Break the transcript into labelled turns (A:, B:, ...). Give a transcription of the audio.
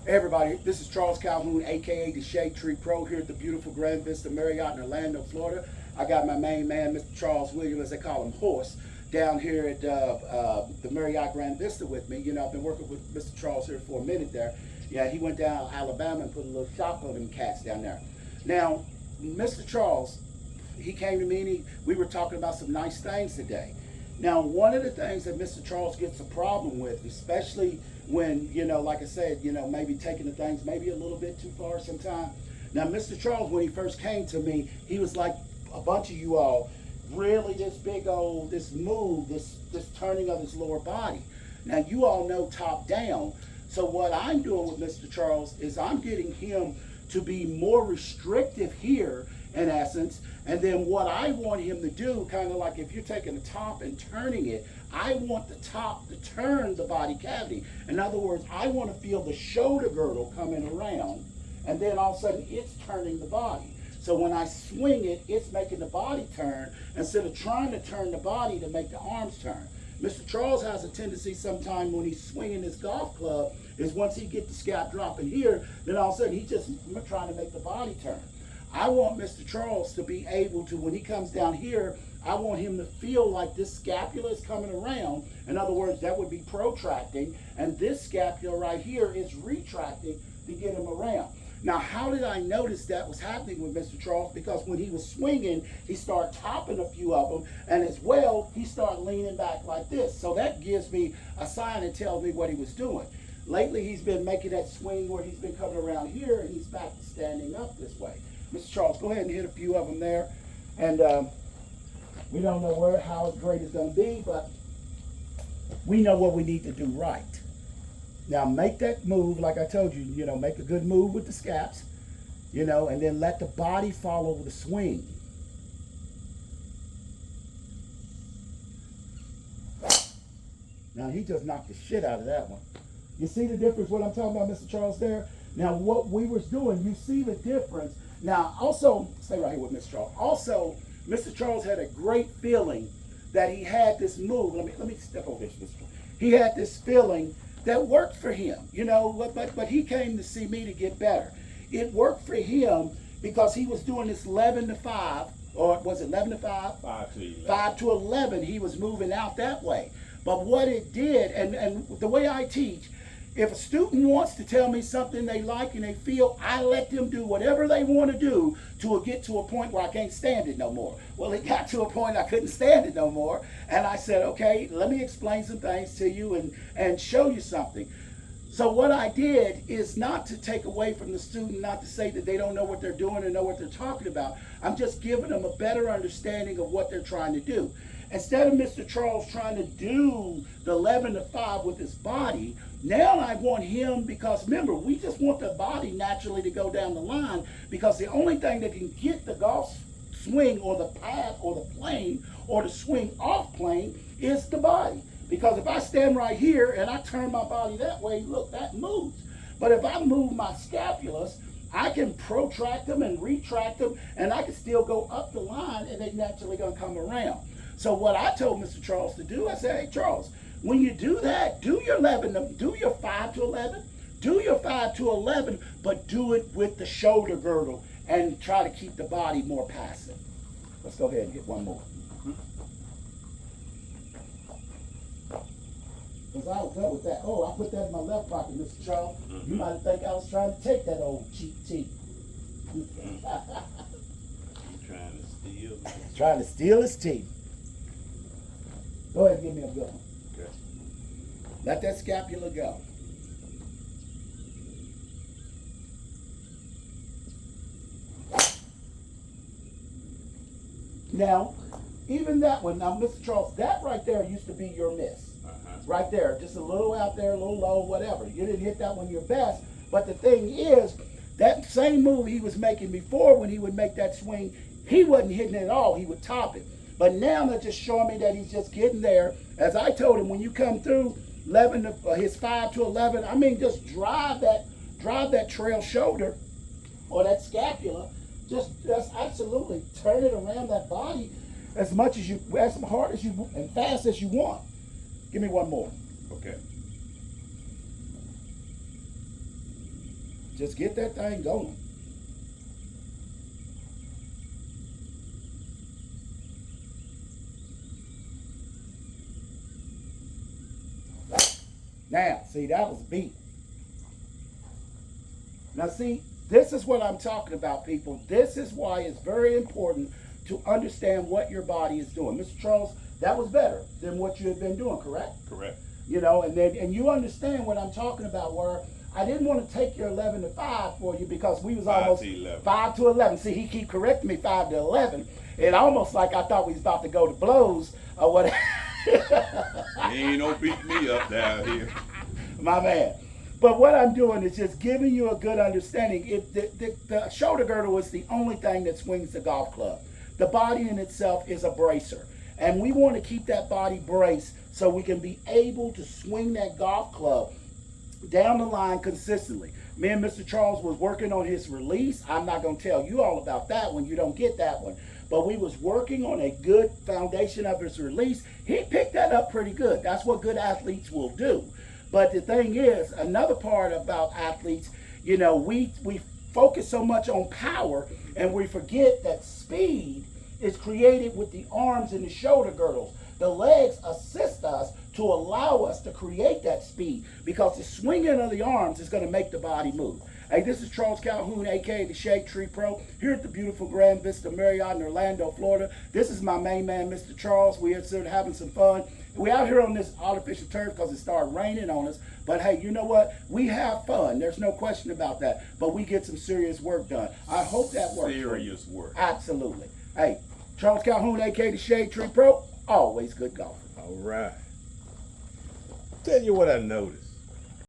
A: Hey everybody, this is Charles Calhoun, aka the Shade Tree Pro, here at the beautiful Grand Vista Marriott in Orlando, Florida. I got my main man, Mr. Charles Williams, as they call him, Horse, down here at the Marriott Grand Vista with me. You know, I've been working with Mr. Charles here for a minute there. Yeah, he went down to Alabama and put a little shop on them cats down there. Now, Mr. Charles, he came to me and we were talking about some nice things today. Now, one of the things that Mr. Charles gets a problem with, especially when, you know, like I said, you know, maybe taking the things maybe a little bit too far sometimes. Now, Mr. Charles, when he first came to me, he was like a bunch of you all, really this big old, this move, this turning of his lower body. Now, you all know top down. So what I'm doing with Mr. Charles is I'm getting him to be more restrictive here, in essence, and then what I want him to do, kind of like if you're taking the top and turning it, I want the top to turn the body cavity. In other words, I want to feel the shoulder girdle coming around, and then all of a sudden it's turning the body. So when I swing it, it's making the body turn instead of trying to turn the body to make the arms turn. Mr. Charles has a tendency sometime when he's swinging his golf club is once he gets the scap dropping here, then all of a sudden he's just trying to make the body turn. I want Mr. Charles to be able to, when he comes down here, I want him to feel like this scapula is coming around. In other words, that would be protracting, and this scapula right here is retracting to get him around. Now, how did I notice that was happening with Mr. Charles? Because when he was swinging, he started topping a few of them, and as well, he started leaning back like this. So that gives me a sign and tells me what he was doing. Lately, he's been making that swing where he's been coming around here, and he's back to standing up this way. Mr. Charles, go ahead and hit a few of them there. And we don't know how great it's going to be, but we know what we need to do right. Now, make that move, like I told you, you know, make a good move with the scaps, you know, and then let the body follow the swing. Now, he just knocked the shit out of that one. You see the difference, what I'm talking about, Mr. Charles, there? Now, what we was doing, you see the difference. Now, also, stay right here with Mr. Charles. Also, Mr. Charles had a great feeling that he had this move. Let me step over this, Mr. Charles. He had this feeling that worked for him, you know, but he came to see me to get better. It worked for him because he was doing this 11 to 5, or was it 11 to 5?
B: 5 to 11.
A: 5 to 11, he was moving out that way. But what it did, and the way I teach, if a student wants to tell me something they like and they feel, I let them do whatever they want to do to get to a point where I can't stand it no more. Well, it got to a point I couldn't stand it no more. And I said, okay, let me explain some things to you and show you something. So what I did is not to take away from the student, not to say that they don't know what they're doing and know what they're talking about. I'm just giving them a better understanding of what they're trying to do. Instead of Mr. Charles trying to do the 11 to 5 with his body, now I want him, because remember, we just want the body naturally to go down the line, because the only thing that can get the golf swing or the path or the plane or the swing off plane is the body. Because if I stand right here and I turn my body that way, look, that moves. But if I move my scapulas, I can protract them and retract them, and I can still go up the line, and they're naturally going to come around. So what I told Mr. Charles to do, I said, hey, Charles, when you do that, do your 5 to 11, do your 5 to 11, but do it with the shoulder girdle and try to keep the body more passive. Let's go ahead and get one more. Because I was done with that. Oh, I put that in my left pocket, Mr. Charles. You might think I was trying to take that old cheap tea.
B: Trying to steal.
A: Trying to steal his teeth. Go ahead and give me a good one.
B: Okay.
A: Let that scapula go. Now, even that one, now Mr. Charles, that right there used to be your miss. Right there, just a little out there, a little low, whatever. You didn't hit that one your best. But the thing is, that same move he was making before when he would make that swing, he wasn't hitting it at all. He would top it. But now they're just showing me that he's just getting there. As I told him, when you come through 11 to, his 5 to 11, I mean, just drive that trail shoulder or that scapula. Just absolutely turn it around that body as much as you, as hard as you, and fast as you want. Give me one more.
B: Okay.
A: Just get that thing going. Now, see, that was beat. Now, see, this is what I'm talking about, people. This is why it's very important to understand what your body is doing. Mr. Charles, that was better than what you had been doing, correct?
B: Correct.
A: You know, and you understand what I'm talking about, where I didn't want to take your 11 to 5 for you because we was
B: 5
A: almost
B: to 11.
A: 5 to 11. See, he keep correcting me 5 to 11. It almost like I thought we was about to go to blows or whatever.
B: You ain't no beat me up down here.
A: My man. But what I'm doing is just giving you a good understanding. If the shoulder girdle is the only thing that swings the golf club. The body in itself is a bracer. And we want to keep that body braced so we can be able to swing that golf club down the line consistently. Me and Mr. Charles was working on his release. I'm not going to tell you all about that one. You don't get that one. But we was working on a good foundation of his release. He picked that up pretty good. That's what good athletes will do. But the thing is, another part about athletes, you know, we focus so much on power and we forget that speed is created with the arms and the shoulder girdles. The legs assist us to allow us to create that speed because the swinging of the arms is going to make the body move. Hey, this is Charles Calhoun, aka the Shade Tree Pro, here at the beautiful Grand Vista Marriott in Orlando, Florida. This is my main man, Mr. Charles. We are sort of having some fun. We out here on this artificial turf because it started raining on us. But hey, you know what? We have fun. There's no question about that. But we get some serious work done. I hope that works.
B: Serious work.
A: Absolutely. Hey, Charles Calhoun, aka the Shade Tree Pro, always good golfer.
B: All right. Tell you what I noticed.